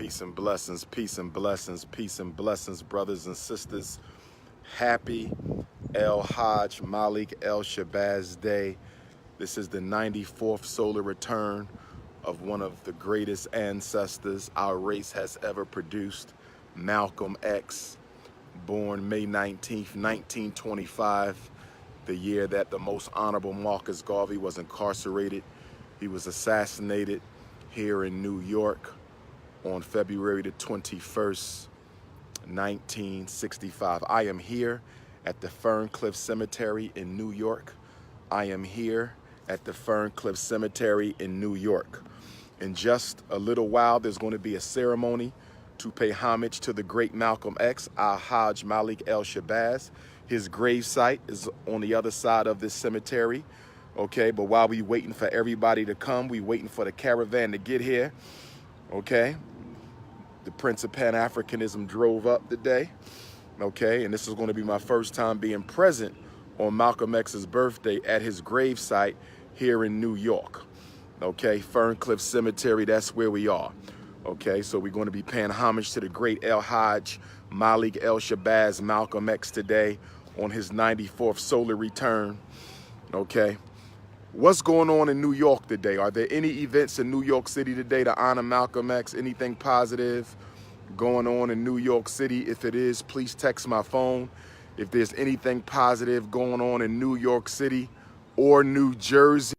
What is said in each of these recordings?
Peace and blessings, peace and blessings, peace and blessings, brothers and sisters. Happy El Hajj Malik El Shabazz Day. This is the 94th solar return of one of the greatest ancestors our race has ever produced, Malcolm X, born May 19th, 1925, the year that the most honorable Marcus Garvey was incarcerated. He was assassinated here in New York on February the 21st, 1965. I am here at the Ferncliff Cemetery in New York. I am here at the Ferncliff Cemetery in New York. In just a little while, there's going to be a ceremony to pay homage to the great Malcolm X, Al-Hajj Malik El Shabazz. His gravesite is on the other side of this cemetery. Okay, but while we waiting for everybody to come, we waiting for the caravan to get here. Okay, the Prince of Pan-Africanism drove up today. Okay, and this is going to be my first time being present on Malcolm X's birthday at his gravesite here in New York. Okay, Ferncliff Cemetery, that's where we are. Okay, so we're going to be paying homage to the great El-Hajj Malik El Shabazz Malcolm X today on his 94th solar return. Okay, what's going on in New York today? Are there any events in New York City today to honor Malcolm X? Anything positive going on in New York City? If it is, please text my phone. If there's anything positive going on in New York City or New Jersey,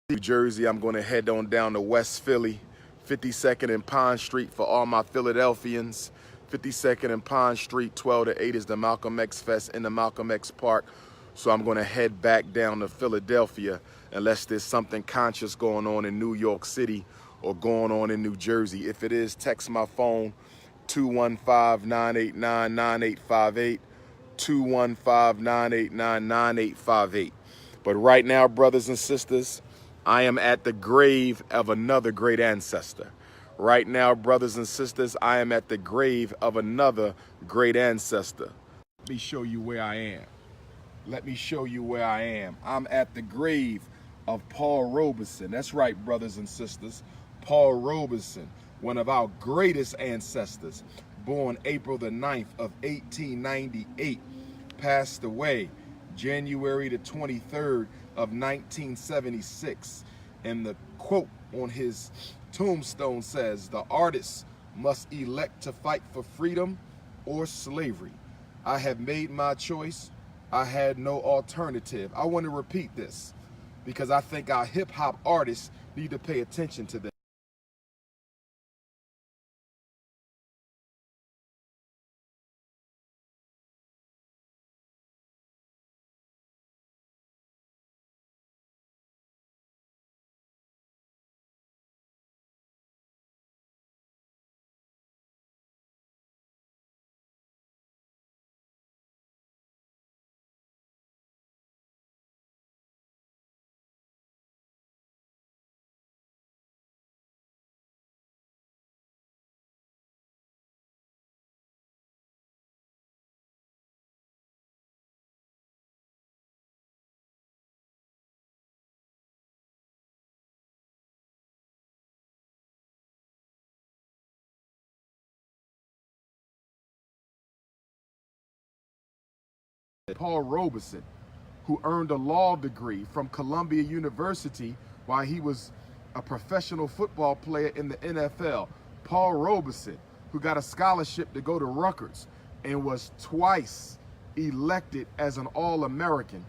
New Jersey, I'm going to head on down to West Philly, 52nd and Pond Street for all my Philadelphians. 52nd and Pond Street, 12 to 8 is the Malcolm X Fest in the Malcolm X Park. So I'm going to head back down to Philadelphia unless there's something conscious going on in New York City or going on in New Jersey. If it is, text my phone, 215-989-9858, 215-989-9858. But right now, brothers and sisters, I am at the grave of another great ancestor. Right now, brothers and sisters, I am at the grave of another great ancestor. Let me show you where I am. Let me show you where I am. I'm at the grave of Paul Robeson. That's right, brothers and sisters. Paul Robeson, one of our greatest ancestors, born April the 9th of 1898, passed away January the 23rd of 1976. And the quote on his tombstone says, "The artist must elect to fight for freedom or slavery. I have made my choice. I had no alternative." I want to repeat this because I think our hip-hop artists need to pay attention to this. Paul Robeson, who earned a law degree from Columbia University while he was a professional football player in the NFL. Paul Robeson, who got a scholarship to go to Rutgers and was twice elected as an All-American,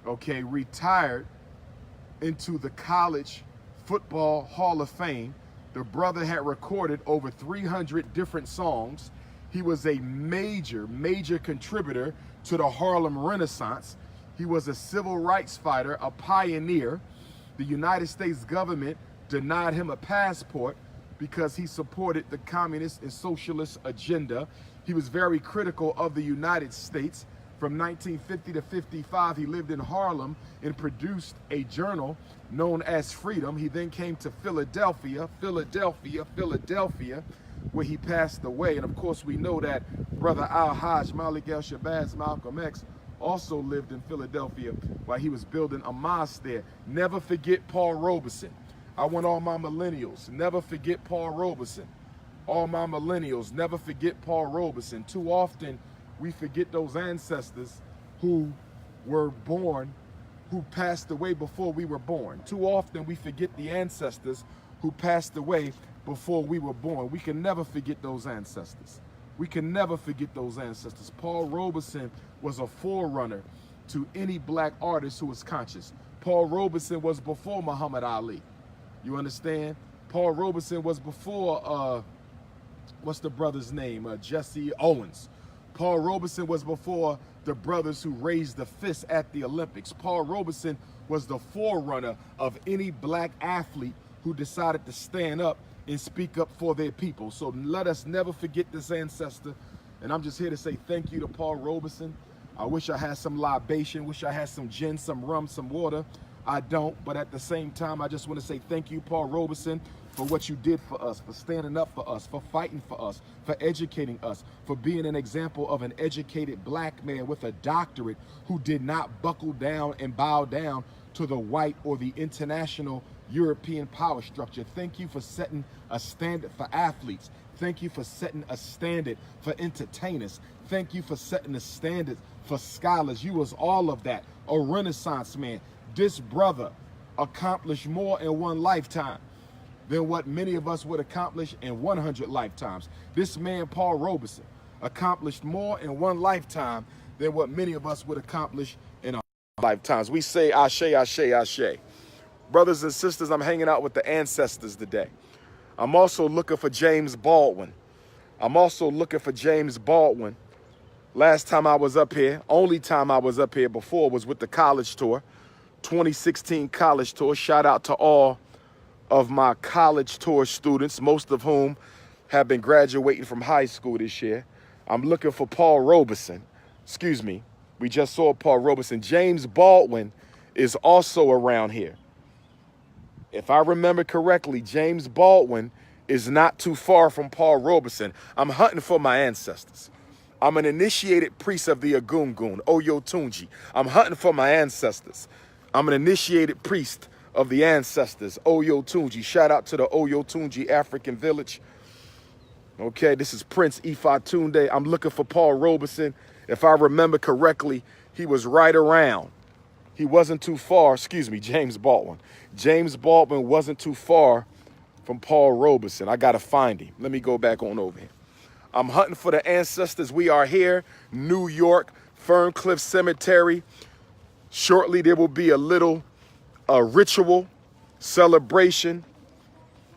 okay, retired into the College Football Hall of Fame. The brother had recorded over 300 different songs. He was a major contributor to the Harlem Renaissance. He was a civil rights fighter, a pioneer. The United States government denied him a passport because he supported the communist and socialist agenda. He was very critical of the United States From 1950 to 55, he lived in Harlem and produced a journal known as Freedom. He then came to Philadelphia, where he passed away. And of course, we know that Brother Al-Hajj Malik El-Shabazz Malcolm X also lived in Philadelphia while he was building a mosque there. Never forget Paul Robeson. I want all my millennials, never forget Paul Robeson. All my millennials, never forget Paul Robeson. Too often, we forget those ancestors who were born, who passed away before we were born. Too often, we forget the ancestors who passed away before we were born. We can never forget those ancestors. We can never forget those ancestors. Paul Robeson was a forerunner to any black artist who was conscious. Paul Robeson was before Muhammad Ali. You understand? Paul Robeson was before, what's the brother's name? Jesse Owens. Paul Robeson was before the brothers who raised the fist at the Olympics. Paul Robeson was the forerunner of any black athlete who decided to stand up and speak up for their people. So let us never forget this ancestor. And I'm just here to say thank you to Paul Robeson. I wish I had some libation, wish I had some gin, some rum, some water. I don't, but at the same time, I just want to say thank you, Paul Robeson, for what you did for us, for standing up for us, for fighting for us, for educating us, for being an example of an educated black man with a doctorate who did not buckle down and bow down to the white or the international European power structure. Thank you for setting a standard for athletes. Thank you for setting a standard for entertainers. Thank you for setting a standard for scholars. You was all of that, a Renaissance man. This brother accomplished more in one lifetime than what many of us would accomplish in 100 lifetimes. This man, Paul Robeson, accomplished more in one lifetime than what many of us would accomplish in 100 lifetimes. We say ashe, ashe, ashe. Brothers and sisters, I'm hanging out with the ancestors today. I'm also looking for James Baldwin. Last time I was up here, only time I was up here before was with the college tour, 2016 college tour. Shout out to all of my college tour students, most of whom have been graduating from high school this year. I'm looking for Paul Robeson. Excuse me, we just saw Paul Robeson. James Baldwin is also around here. If I remember correctly, James Baldwin is not too far from Paul Robeson. I'm hunting for my ancestors. I'm an initiated priest of the Agungun, Oyotunji. I'm hunting for my ancestors. I'm an initiated priest of the ancestors, Oyotunji. Shout out to the Oyotunji African village. Okay, this is Prince Ifatunde. I'm looking for Paul Robeson. If I remember correctly, he was right around. He wasn't too far, excuse me, James Baldwin. James Baldwin wasn't too far from Paul Robeson. I got to find him. Let me go back on over here. I'm hunting for the ancestors. We are here, New York, Ferncliff Cemetery. Shortly, there will be a little ritual celebration,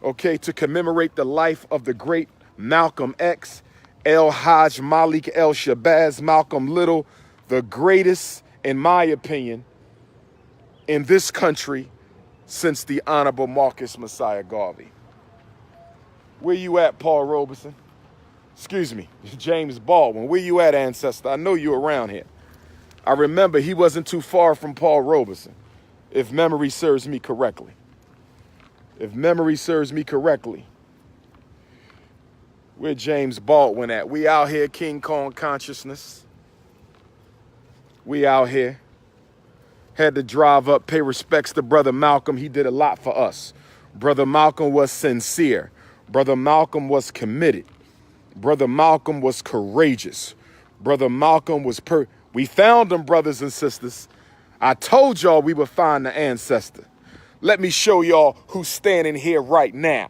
okay, to commemorate the life of the great Malcolm X, El-Hajj Malik El-Shabazz Malcolm Little, the greatest, in my opinion, in this country since the Honorable Marcus Messiah Garvey. Where you at, Paul Robeson? Excuse me, James Baldwin. Where you at, ancestor? I know you're around here. I remember he wasn't too far from Paul Robeson, if memory serves me correctly. Where James Baldwin at? We out here, King Kong consciousness. We out here. Had to drive up, pay respects to Brother Malcolm. He did a lot for us. Brother Malcolm was sincere. Brother Malcolm was committed. Brother Malcolm was courageous. Brother Malcolm was we found him, brothers and sisters. I told y'all we would find the ancestor. Let me show y'all who's standing here right now.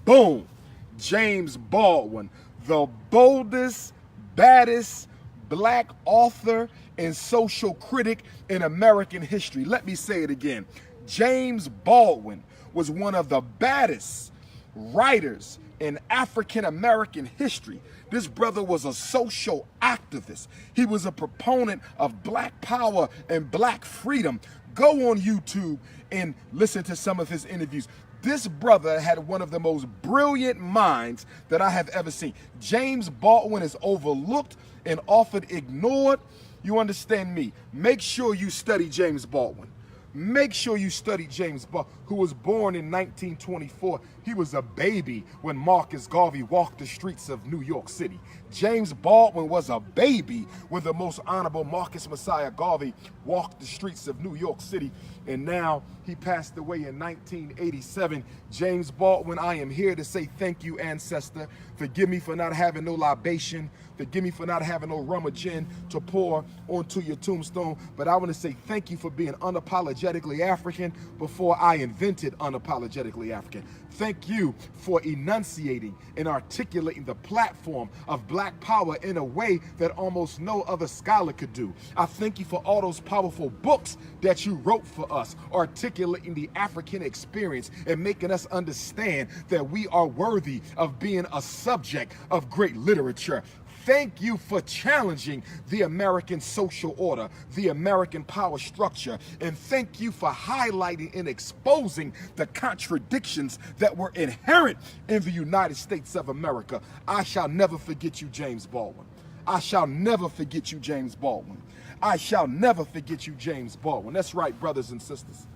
Boom. James Baldwin, the boldest, baddest black author and social critic in American history. Let me say it again. James Baldwin was one of the baddest writers in African American history. This brother was a social activist. He was a proponent of black power and black freedom. Go on YouTube and listen to some of his interviews. This brother had one of the most brilliant minds that I have ever seen. James Baldwin is overlooked and often ignored. You understand me? Make sure you study James Baldwin. Make sure you study James Baldwin, who was born in 1924. He was a baby when Marcus Garvey walked the streets of New York City. James Baldwin was a baby when the most honorable Marcus Messiah Garvey walked the streets of New York City. And now he passed away in 1987. James Baldwin, I am here to say thank you, ancestor. Forgive me for not having no libation. Forgive me for not having no rum or gin to pour onto your tombstone. But I want to say thank you for being unapologetically African before I invented unapologetically African. Thank you for enunciating and articulating the platform of Black power in a way that almost no other scholar could do. I thank you for all those powerful books that you wrote for us, articulating the African experience and making us understand that we are worthy of being a subject of great literature. Thank you for challenging the American social order, the American power structure, and thank you for highlighting and exposing the contradictions that were inherent in the United States of America. I shall never forget you, James Baldwin. I shall never forget you, James Baldwin. I shall never forget you, James Baldwin. That's right, brothers and sisters.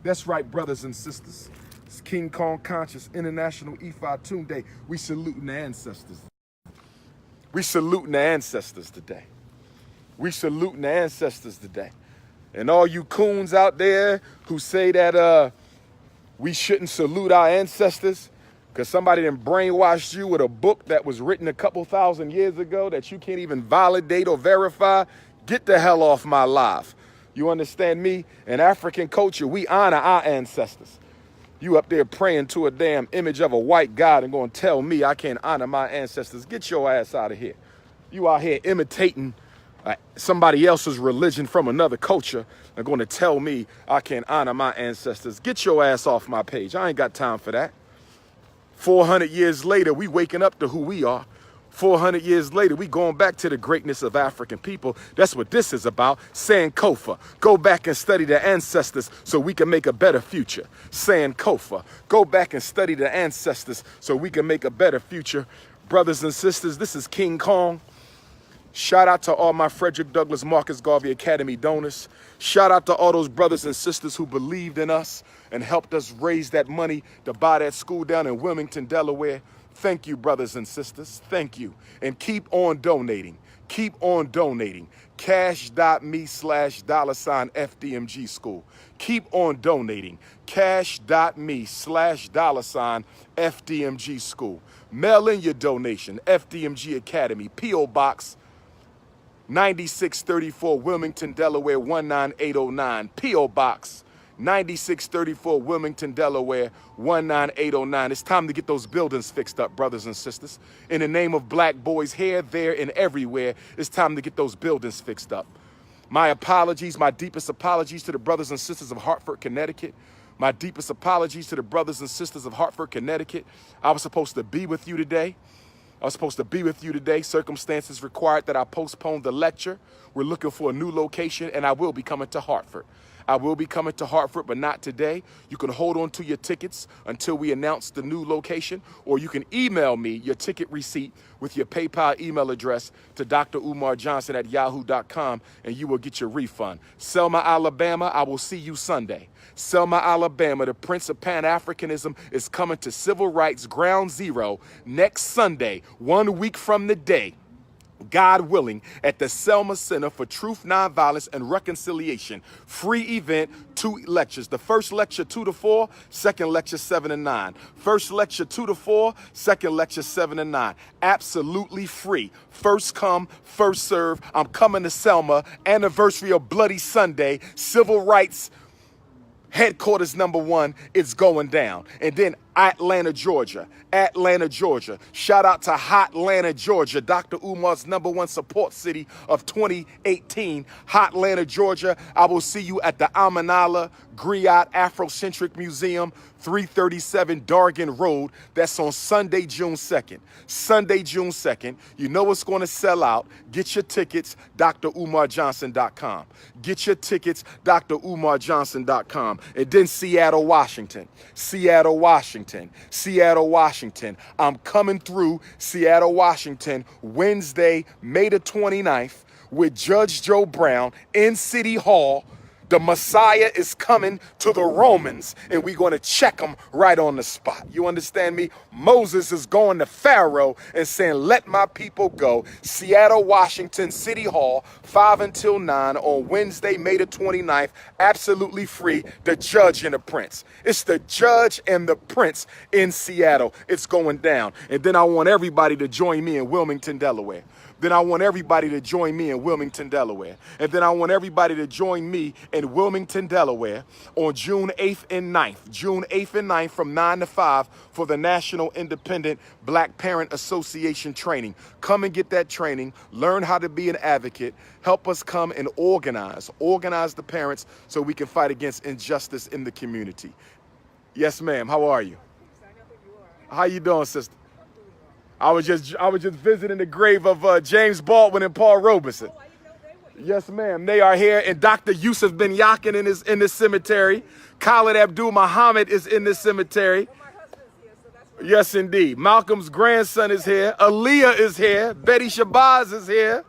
That's right, brothers and sisters. It's King Kong Conscious International Ifatunde. We saluting the ancestors. We saluting the ancestors today. We saluting the ancestors today. And all you coons out there who say that we shouldn't salute our ancestors because somebody done brainwashed you with a book that was written a couple thousand years ago that you can't even validate or verify, get the hell off my life. You understand me? In African culture, we honor our ancestors. You up there praying to a damn image of a white God and going to tell me I can't honor my ancestors. Get your ass out of here. You out here imitating somebody else's religion from another culture and going to tell me I can't honor my ancestors. Get your ass off my page. I ain't got time for that. 400 years later, we waking up to who we are. 400 years later, we going back to the greatness of African people. That's what this is about. Sankofa. Go back and study the ancestors so we can make a better future. Sankofa. Go back and study the ancestors so we can make a better future. Brothers and sisters, this is King Kong. Shout out to all my Frederick Douglass Marcus Garvey Academy donors. Shout out to all those brothers and sisters who believed in us and helped us raise that money to buy that school down in Wilmington, Delaware. Thank you, brothers and sisters. Thank you. And keep on donating. Keep on donating. Cash.me/$FDMG school. Keep on donating. Cash.me/$FDMG school. Mail in your donation. FDMG Academy. P.O. Box 9634 Wilmington, Delaware 19809. P.O. Box 9634 Wilmington, Delaware 19809. It's time to get those buildings fixed up, brothers and sisters. In the name of black boys here, there, and everywhere, it's time to get those buildings fixed up. My apologies, my deepest apologies to the brothers and sisters of Hartford, Connecticut. My deepest apologies to the brothers and sisters of Hartford, Connecticut. I was supposed to be with you today. Circumstances required that I postponed the lecture. We're looking for a new location, and I will be coming to Hartford. I will be coming to Hartford, but not today. You can hold on to your tickets until we announce the new location, or you can email me your ticket receipt with your PayPal email address to DrUmarJohnson@yahoo.com, and you will get your refund. Selma, Alabama, I will see you Sunday. Selma, Alabama, the Prince of Pan-Africanism is coming to Civil Rights Ground Zero next Sunday, 1 week from the day, God willing, at the Selma Center for Truth, Nonviolence, and Reconciliation. Free event, 2 lectures. The first lecture 2 to 4, second lecture 7 to 9. First lecture 2 to 4, second lecture 7 to 9. Absolutely free. First come, first serve. I'm coming to Selma, anniversary of Bloody Sunday, Civil Rights Headquarters #1, it's going down. And then Atlanta, Georgia. Atlanta, Georgia. Shout out to Hotlanta, Georgia. Dr. Umar's #1 support city of 2018. Hotlanta, Georgia. I will see you at the Amanala Griot Afrocentric Museum, 337 Dargan Road. That's on Sunday, June 2nd. Sunday, June 2nd. You know it's going to sell out. Get your tickets, DrUmarJohnson.com. Get your tickets, DrUmarJohnson.com. And then Seattle, Washington. Seattle, Washington. Seattle, Washington. I'm coming through Seattle, Washington, Wednesday, May the 29th, with Judge Joe Brown in City Hall. The Messiah is coming to the Romans, and we're going to check them right on the spot. You understand me? Moses is going to Pharaoh and saying, let my people go. Seattle, Washington, City Hall, 5 until 9 on Wednesday, May the 29th. Absolutely free. The Judge and the Prince. It's the Judge and the Prince in Seattle. It's going down. And then I want everybody to join me in Wilmington, Delaware. Then I want everybody to join me in Wilmington, Delaware. And then I want everybody to join me in Wilmington, Delaware on June 8th and 9th. June 8th and 9th from 9 to 5 for the National Independent Black Parent Association training. Come and get that training. Learn how to be an advocate. Help us come and organize the parents so we can fight against injustice in the community. Yes, ma'am. How are you? How you doing, sister? I was just visiting the grave of James Baldwin and Paul Robeson. Oh, I didn't know they were. Yes, ma'am. They are here, and Dr. Yusuf bin Yakin is in this cemetery. Khalid Abdul Muhammad is in this cemetery. Well, my husband's here, so that's what. Yes, indeed. Malcolm's grandson is here. Aaliyah is here. Betty Shabazz is here.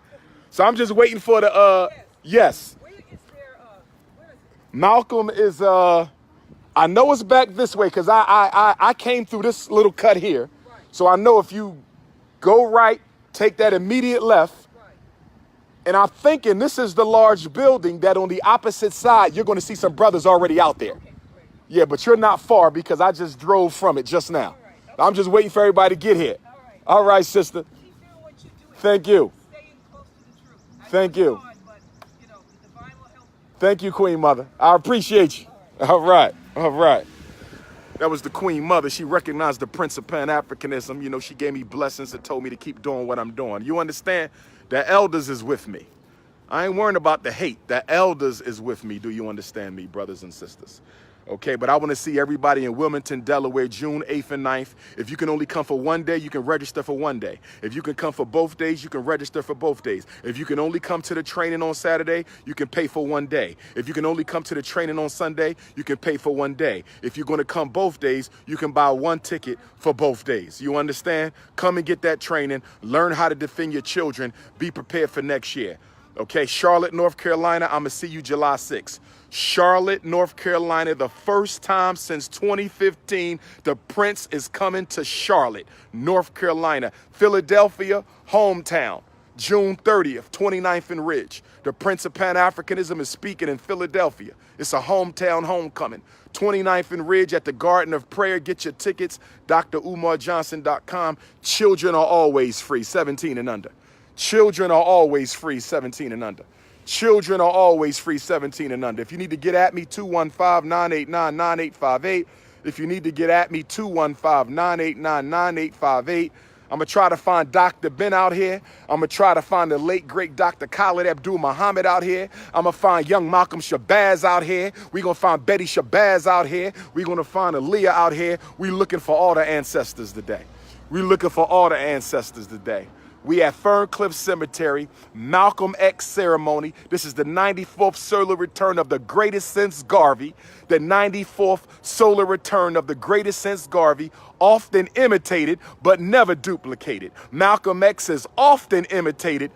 So I'm just waiting for the yes. Where is it? Malcolm is I know it's back this way because I came through this little cut here. Right. So I know if you go right, take that immediate left, Right. and I'm thinking this is the large building that on the opposite side, you're going to see some brothers already out there. Okay, great. Yeah, but you're not far because I just drove from it just now. All right, okay. I'm just waiting for everybody to get here. All right. All right, sister. Keep doing what you're doing. Thank you. Staying close to the truth. I know Thank it's you. hard, but, the divine will help you. Thank you, Queen Mother. I appreciate you. All right. All right. That was the Queen Mother. She recognized the Prince of Pan-Africanism. You know, she gave me blessings and told me to keep doing what I'm doing. You understand? The elders is with me. I ain't worrying about the hate. The elders is with me. Do you understand me, brothers and sisters? Okay, but I want to see everybody in Wilmington, Delaware, June 8th and 9th. If you can only come for one day, you can register for one day. If you can come for both days, you can register for both days. If you can only come to the training on Saturday, you can pay for one day. If you can only come to the training on Sunday, you can pay for one day. If you're going to come both days, you can buy one ticket for both days. You understand? Come and get that training. Learn how to defend your children. Be prepared for next year. Okay, Charlotte, North Carolina, I'm going to see you July 6th. Charlotte, North Carolina, the first time since 2015, the Prince is coming to Charlotte, North Carolina. Philadelphia, hometown, June 30th, 29th and Ridge. The Prince of Pan-Africanism is speaking in Philadelphia. It's a hometown homecoming. 29th and Ridge at the Garden of Prayer. Get your tickets, DrUmarJohnson.com. Children are always free, 17 and under. Children are always free, 17 and under. Children are always free, 17 and under. If you need to get at me, 215-989-9858. If you need to get at me, 215-989-9858. I'm going to try to find Dr. Ben out here. I'm going to try to find the late, great Dr. Khalid Abdul Muhammad out here. I'm going to find young Malcolm Shabazz out here. We're going to find Betty Shabazz out here. We're going to find Aaliyah out here. We're looking for all the ancestors today. We're looking for all the ancestors today. We at Ferncliff Cemetery, Malcolm X ceremony. This is the 94th solar return of the greatest since Garvey. The 94th solar return of the greatest since Garvey, often imitated but never duplicated. Malcolm X is often imitated,